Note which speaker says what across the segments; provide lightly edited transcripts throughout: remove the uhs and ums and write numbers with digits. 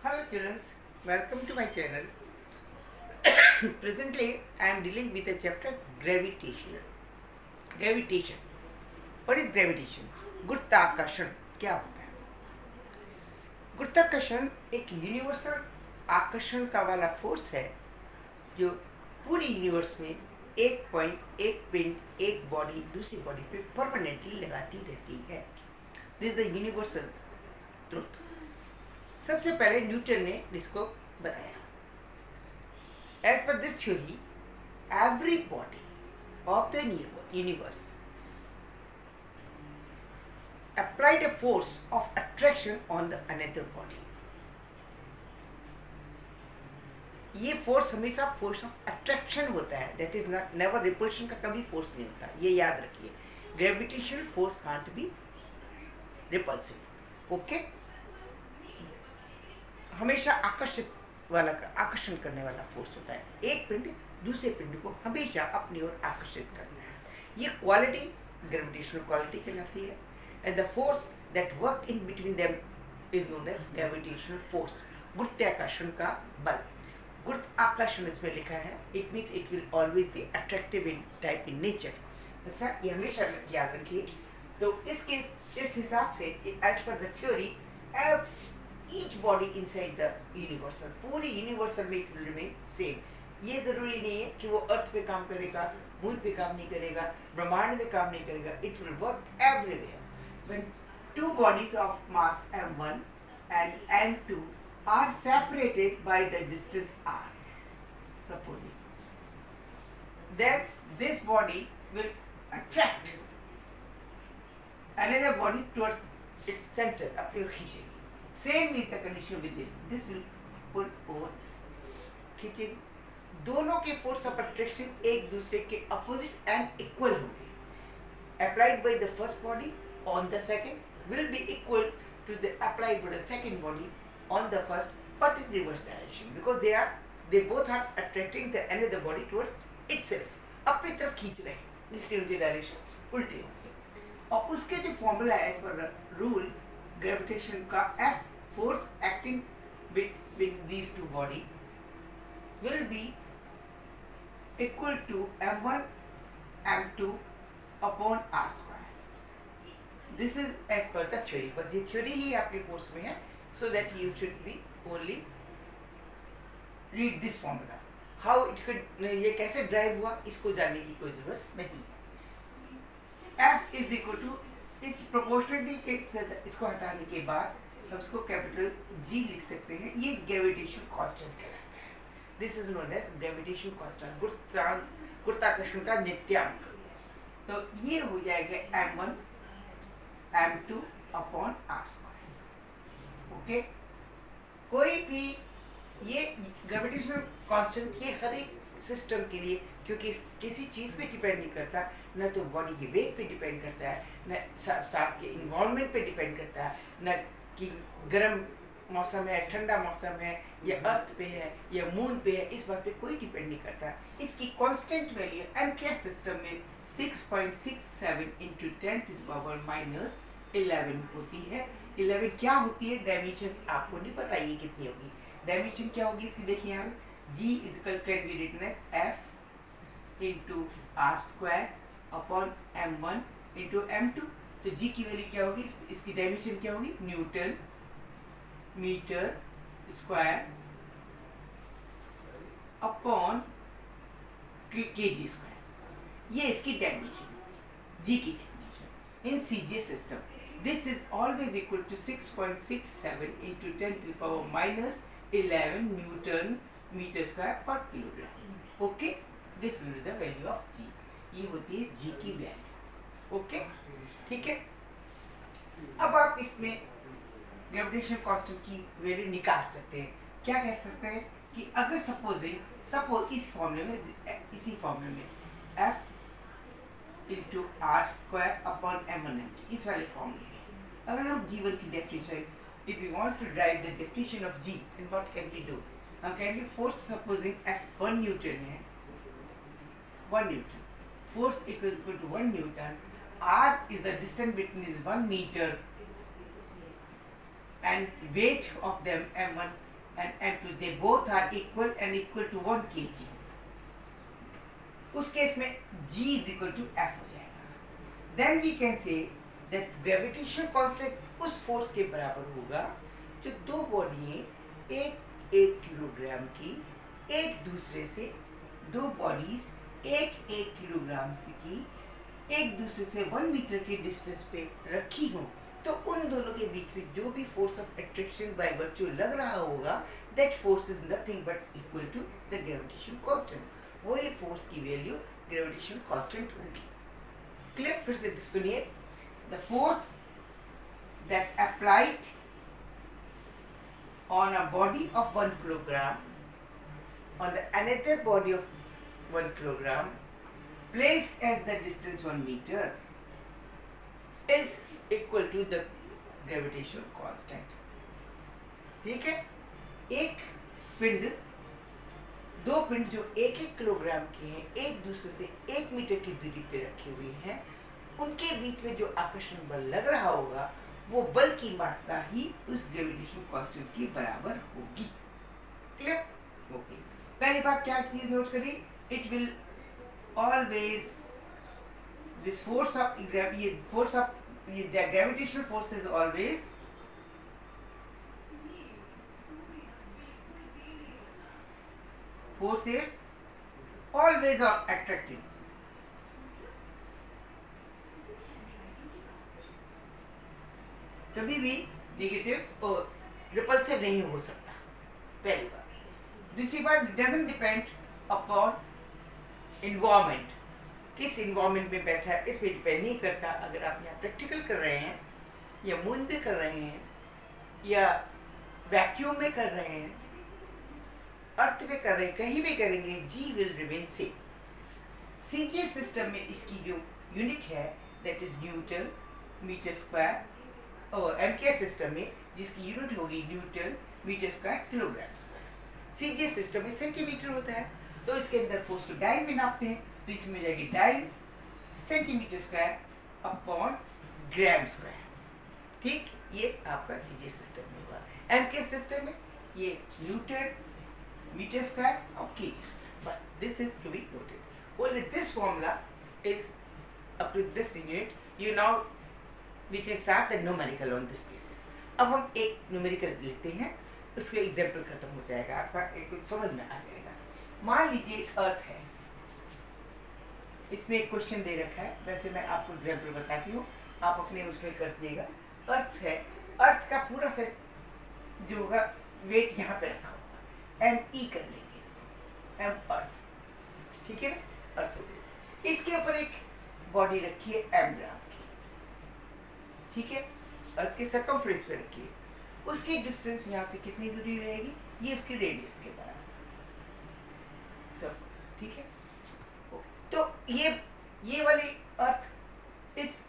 Speaker 1: Hello children, welcome to my channel. Presently, I am dealing with the chapter gravitation. Gravitation. What is gravitation? गुरुत्वाकर्षण क्या होता है? गुरुत्वाकर्षण एक यूनिवर्सल आकर्षण का वाला फोर्स है जो पूरी यूनिवर्स में एक पॉइंट, एक पिन, एक बॉडी दूसरी बॉडी पे परमानेंटली लगाती रहती है. This is the universal truth. सबसे पहले न्यूटन ने इसको बताया. As per this theory, every body of the universe applied a force of attraction on the another body. ये फोर्स हमेशा फोर्स ऑफ अट्रैक्शन होता है. That is not never repulsion का कभी फोर्स नहीं होता. ये याद रखिए. Gravitational force can't be repulsive. Okay. हमेशा आकर्षण करने वाला फोर्स होता है. एक पिंड दूसरे पिंड को हमेशा अपनी ओर आकर्षित करना है. ये क्वालिटी ग्रेविटेशनल क्वालिटी कहलाती है. And the force that work in between them is known as gravitational force. गुरुत्वाकर्षण का बल. गुरुत्वाकर्षण इसमें लिखा है. It means it will always be attractive in type in nature. अच्छा, ये हमेशा याद रखिए. तो इस हिसाब से as per the theory, each body inside the universal, पूरी यूनिवर्सल में it will remain same. ये जरूरी नहीं है कि वो अर्थ पे काम करेगा, मून पे काम नहीं करेगा, ब्रह्मांड में काम नहीं करेगा. It will work everywhere. When two bodies of mass m1 and m2 are separated by the distance r, supposing, then this body will attract another body towards its center. अपनी ओर खींचेगी. Same is the condition with this. This will pull over this. खींचेगी. दोनों के force of attraction एक दूसरे के opposite and equal होंगे. Applied by the first body on the second will be equal to the applied by the second body on the first, but in reverse direction, because they both are attracting the another body towards itself. अपनी तरफ खींच रहे हैं, इसलिए उनकी direction उल्टी होगी. और उसके जो फॉर्मूला है एज पर रूल ग्रेविटेशन का, F force acting between these two body will be equal to m1 m2 upon r square. This is as per the theory. बस ये थ्योरी ही आपके कोर्स में है, so that you should be only read this formula. How it could, ये कैसे drive हुआ इसको जानने की कोई जरूरत नहीं है. एफ इज इक्वल टू इस प्रोपोर्शनलिटी के इसको हटाने के बाद हम इसको कैपिटल जी लिख सकते हैं. ये ग्रेविटेशन कांस्टेंट कहलाता है. This is known as gravitation constant, गुरुत्वाकर्षण का नित्यांक. तो ये हो जाएगा m1 m2 upon r square. Okay. कोई भी ये ग्रेविटेशनल कांस्टेंट ये हर एक सिस्टम के लिए, क्योंकि किसी चीज़ पे डिपेंड नहीं करता, न तो बॉडी के वेट पे डिपेंड करता है, न साथ के इन्वायरमेंट पे डिपेंड करता है, न कि गर्म मौसम है, ठंडा मौसम है, या अर्थ पे है या मून पे है, इस बात पे कोई डिपेंड नहीं करता. इसकी कांस्टेंट वैल्यू एमके सिस्टम में 6.67 इंटू 10⁻⁻11 होती है. 11 क्या होती है? डायमेंशंस आपको नहीं पता ये कितनी होगी. डायमेंशन क्या होगी इसकी देखिए यहाँ. G equal can be written as F into are square upon m1 into m2. तो जी की वैल्यू क्या होगी? इसकी डायमेंशन क्या होगी? Newton metre square upon kg square. ये इसकी डायमेंशन, जी की dimension in CGS system. This is always equal to 6.67 into 10⁻⁻11 newton metre square पर kilogram. Okay. This will be the value of G. ये होती है जी की वैल्यू. ओके. ठीक है. अब आप इसमें ग्रेविटेशन कांस्टेंट की वैल्यू निकाल सकते हैं. क्या कह सकते हैं कि अगर सपोज इस फॉर्मूले में, इसी फॉर्मूले में F into are square upon m1 इस वाले फॉर्मूले में अगर हम जीवन की definition, if you want to derive the definition of G, then what can we do? हम कहेंगे फोर्स सपोजिंग F 1 न्यूटन है, 1 newton, force equals to 1 Newton. R is the distance between is 1 meter and weight of them m1 and m2, they both are equal and equal to 1 kg. उस case में g is equal to f हो जाएगा. Then we can say that gravitational constant उस force के बराबर होगा जो दो बॉडी एक एक किलोग्राम की एक दूसरे से, दो बॉडीज एक एक किलोग्राम से की एक दूसरे से 1 मीटर के डिस्टेंस पे रखी हो, तो उन दोनों के बीच में जो भी force of attraction by virtue लग रहा होगा, that force is nothing but equal to the gravitation constant. वही फोर्स की वैल्यू ग्रेविटेशन कांस्टेंट होगी. क्लियर? फिर से सुनिए. The force that applied on a body of 1 kilogram on the another body of 1 kilogram placed as the distance 1 meter is equal to the gravitational constant. ठीक है? एक पिंड, दो पिंड जो एक एक किलोग्राम के हैं, एक दूसरे से 1 मीटर की दूरी पे रखे हुए हैं, उनके बीच में जो आकर्षण बल लग रहा होगा वो बल की मात्रा ही उस ग्रेविटेशन कांस्टेंट की बराबर होगी. क्लियर? ओके. पहली बात क्या चीज नोट करिए. It will always this force of the gravitational force is always attractive. कभी भी नेगेटिव और रिपल्सिव नहीं हो सकता. पहली बात. दूसरी बात, डजंट डिपेंड अपॉन इन्वायरमेंट. किस इन्वायरमेंट में बैठा है इस पे डिपेंड नहीं करता. अगर आप यहाँ प्रैक्टिकल कर रहे हैं या मून पे कर रहे हैं या वैक्यूम में कर रहे हैं, अर्थ पे कर रहे हैं, कहीं भी करेंगे, G will remain same. CGS system में इसकी जो यूनिट है that is newton metre square, और एमकेएस सिस्टम में जिसकी यूनिट होगी newton metre square kilogram square. CGS system में सेंटीमीटर होता है, तो इसके अंदर फोर्स को डाइन में नापते हैं, तो इसमें जाएगी dyne centimetre square upon gram square. ठीक? ये आपका सीजीएस सिस्टम में हुआ. एमकेएस सिस्टम में ये न्यूटन मीटर स्क्वायर और केजी स्क्वायर. बस this is to be noted. Only this formula is up to this unit. You now we can start the numerical on this basis. अब हम एक numerical लेते हैं, उसका एग्जाम्पल खत्म हो जाएगा, आपका एक समझ में आ जाएगा. मान लीजिए एक अर्थ है, इसमें एक क्वेश्चन दे रखा है, वैसे मैं आपको एग्जाम्पल बताती हूँ, आप अपने उसमें कर दिएगा. अर्थ है, अर्थ का पूरा सेट जो होगा वेट यहाँ पे रखा होगा, एम ई कर लेंगे इसको, एम अर्थ. ठीक है ना? अर्थ हो गया. इसके ऊपर एक बॉडी रखी है एम ग्राम. ठीक है? अर्थ के सर्कमफ्रेंस पे रखिए. उसकी डिस्टेंस यहाँ से कितनी दूरी रहेगी? ये उसकी रेडियस के बराबर. सब ठीक है? तो ये वाली अर्थ इस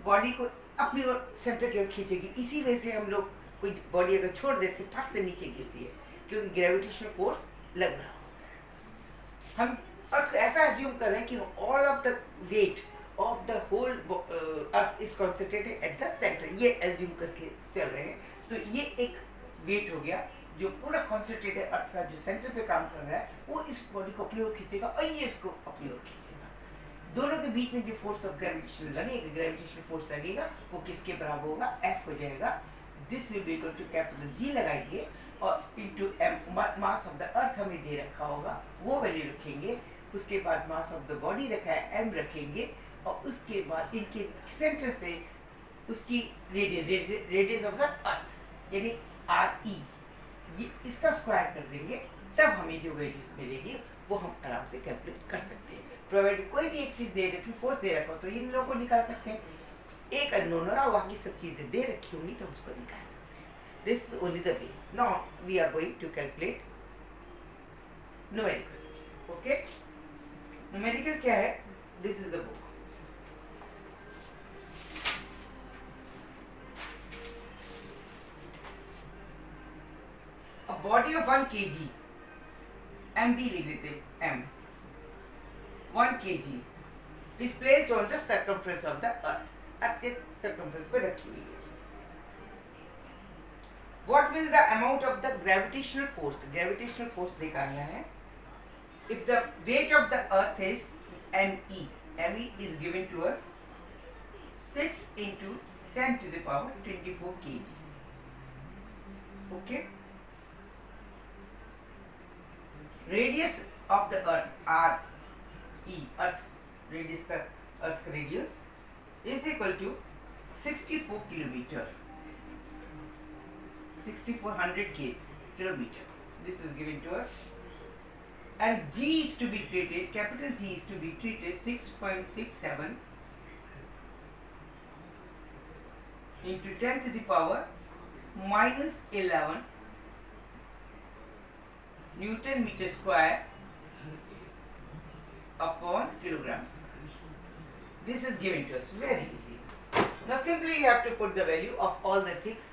Speaker 1: बॉडी को अपनी ओर सेंटर की ओर खींचेगी. इसी वजह से हम लोग कोई बॉडी अगर छोड़ देते फट से नीचे गिरती है, क्योंकि ग्रेविटेशनल फोर्स लग रहा होता है. हम अर्थ को ऐसा एज्यूम कर रहे हैं कि all of the weight of the whole earth is concentrated at the center. ये एज्यूम करके चल रहे हैं. तो ये एक वेट हो गया जो पूरा कॉन्सेंट्रेट है अर्थ का, जो सेंटर पे काम कर रहा है, वो इस बॉडी को अपनी ओर खींचेगा और ये इसको अपनी ओर खींचेगा. दोनों के बीच में जो फोर्स ऑफ ग्रेविटेशन लगेगा, ग्रेविटेशनल फोर्स लगेगा, वो किसके बराबर होगा? एफ हो जाएगा. This will be equal to capital G लगाएंगे और into M, mass of the earth हमें दे रखा होगा, वो वैल्यू रखेंगे. उसके बाद मास ऑफ द बॉडी रखा है एम रखेंगे, और उसके बाद इनके सेंटर से उसकी रेडियस ऑफ द अर्थ यानी आर ई, ये इसका स्क्वायर कर देंगे, तब हमें जो वैल्यूज मिलेगी वो हम आराम से कैलकुलेट कर सकते हैं. प्रोवाइडेड कोई भी एक चीज़ दे रखी, फोर्स दे रखा हो, तो इन लोगों को निकाल सकते हैं. एक अननोन और बाकी सब चीज़ें दे रखी होंगी तो हम उसको निकाल सकते हैं. This is only the way. Now we are going to calculate numerical. Okay, numerical क्या है? This is the book. A body of 1 kg, MB लिख देते हैं, M 1 kg is placed on the circumference of the earth. अर्थ के circumference पे रखी हुई है. What will the amount of the gravitational force? Gravitational force निकालना है. If the weight of the earth is me, me is given to us 6 into 10 to the power 24 kg. Okay. Radius of the earth, RE, earth radius का earth radius is equal to 64 kilometer, 6400 kilometer. This is given to us, and G is to be treated, capital G is to be treated 6.67 into 10 to the power minus 11 Newton meter square upon kilogram square. This is given to us, very easy. Now simply you have to put the value of all the things.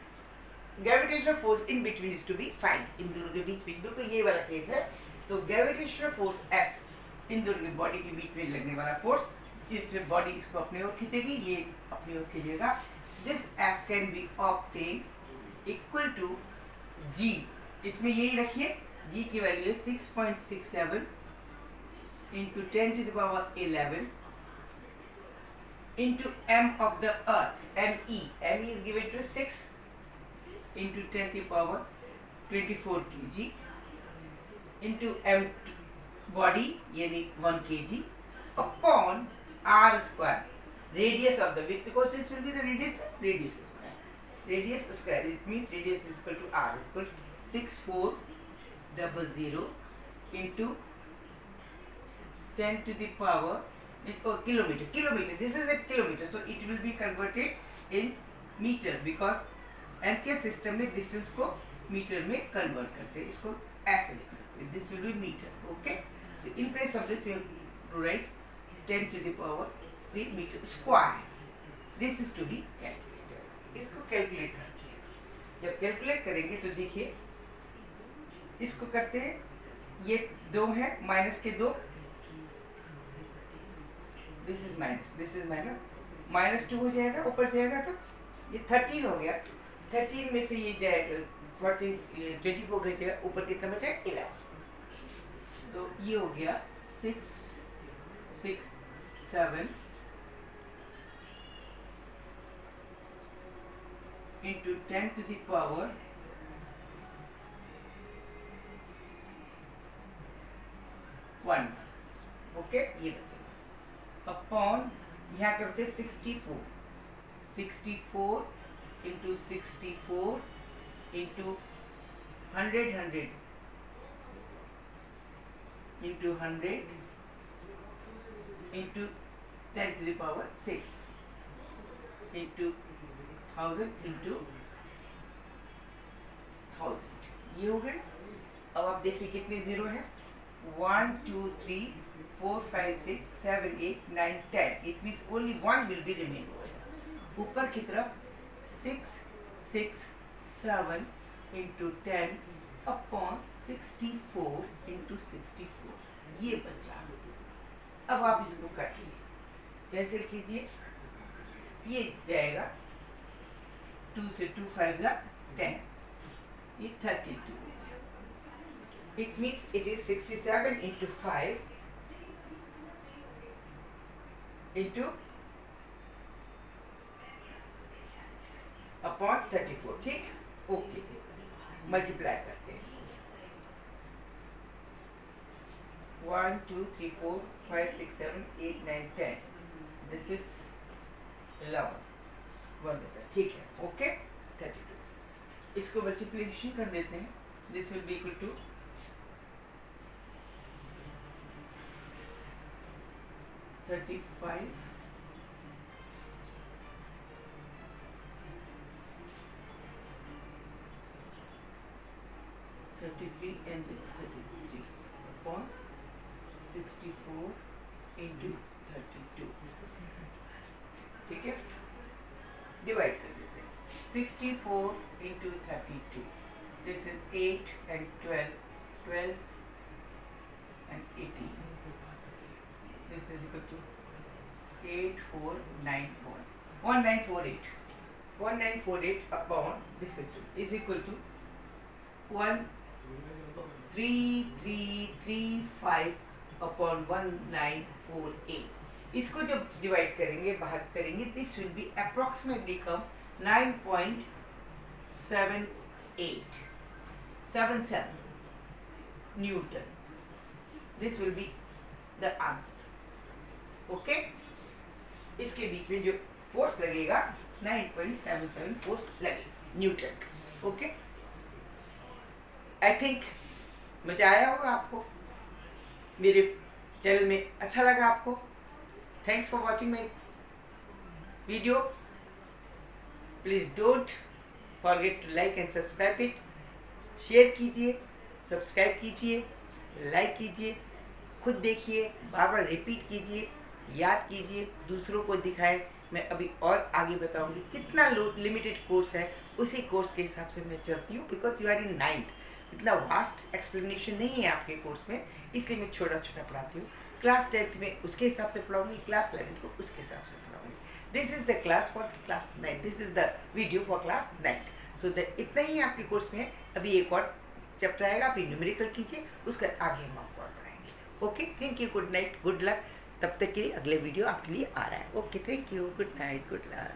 Speaker 1: Gravitational force in between is to be find. इन दोनों के बीच में बिल्कुल ये वाला case है. तो gravitational force F इन दोनों की बॉडी के बीच में लगने वाला फोर्स, जिसमें बॉडी इसको अपनी ओर खींचेगी, ये अपनी ओर खींचेगा. This F can be obtained equal to G. इसमें यही रखिए, G की वैल्यू है 6.67 into 10 to the power 11 into M of the earth, ME. ME is given to 6 into 10 to the power 24 kg into M body, yani 1 kg, upon R square, radius of the width, because this will be the radius square. Radius square, it means radius is equal to R is equal to 6400 into 10 to the power kilometer. This is a kilometer, so it will be converted in meter, because MK system में distance को metre में convert करते हैं. इसको ऐसे लिख सकते हैं, this will be metre. Okay, in place of this we will write 10 to the power 3 metre square. This is to be calculated. इसको कैलकुलेट करते हैं. जब कैलकुलेट करेंगे तो देखिए, इसको करते हैं, ये 2 है, माइनस के 2, दिस इज माइनस, माइनस 2 हो जाएगा, ऊपर जाएगा तो ये 13 हो गया. 13 में से ये जाएगा 24 का जाएगा, ऊपर कितना बचा है 11. तो ये हो गया 667 into 10 to the power 1. Okay, ये बचेगा अपॉन यहाँ करते 64 into 64 into 100 into 100 into 10 to the power 6 into 1000 into 1000. ये हो गए. अब आप देखिए कितने जीरो है. 1 2 3 4 5 6 7 8 9 10. It means only 1 will be remain. ऊपर की तरफ 667 into 10 upon 64 into 64. ये बचा. अब आप इसको काटिए, कैंसिल कीजिए, ये जाएगा 2 से 2 5 जा 10, ये 32. It means it is 67 into 5 into upon 34. ठीक, ओके, मल्टीप्लाई करते हैं. 1 2 3 4 5 6 7 8 9 10. This is 11. 1 बचा. ठीक है, ओके. 32. इसको मल्टीप्लिकेशन कर देते हैं. This will be equal to 35 33 and this 33 upon 64 into 32. ठीक है, डिवाइड कर देते हैं. 64 into 32. This is 8 and 12 and 18. This is equal to 8491. 1948. 1948 upon this system is equal to 13335 upon 1948. इसको जब डिवाइड करेंगे, भाग करेंगे, this will B approximately come 9.77 Newton. This will be the answer. Okay, इसके बीच में जो फोर्स लगेगा 9.77 फोर्स लगेगा न्यूटन. ओके, आई थिंक मजा आया होगा आपको, मेरे चैनल में अच्छा लगा आपको. Thanks for watching my video. Please don't forget to like and subscribe it. Share कीजिए, सब्सक्राइब कीजिए, लाइक कीजिए, खुद देखिए, बार बार रिपीट कीजिए, याद कीजिए, दूसरों को दिखाएं. मैं अभी और आगे बताऊंगी. कितना लिमिटेड कोर्स है, उसी कोर्स के हिसाब से मैं चलती हूँ. Because you are in 9th, इतना वास्ट एक्सप्लेनेशन नहीं है आपके कोर्स में, इसलिए मैं छोटा छोटा पढ़ाती हूँ. क्लास 10th में उसके हिसाब से पढ़ाऊँगी, क्लास 11th को उसके हिसाब से पढ़ाऊँगी. This is the class for class 9th, this is the video for class 9th. So इतना ही आपके कोर्स में. अभी एक और चैप्टर आएगा, अभी न्यूमेरिकल कीजिए, उसका आगे हम आपको और पढ़ाएंगे. Okay, thank you, good night, good luck. तब तक के लिए अगले वीडियो आपके लिए आ रहा है. Okay, thank you, good night, good luck.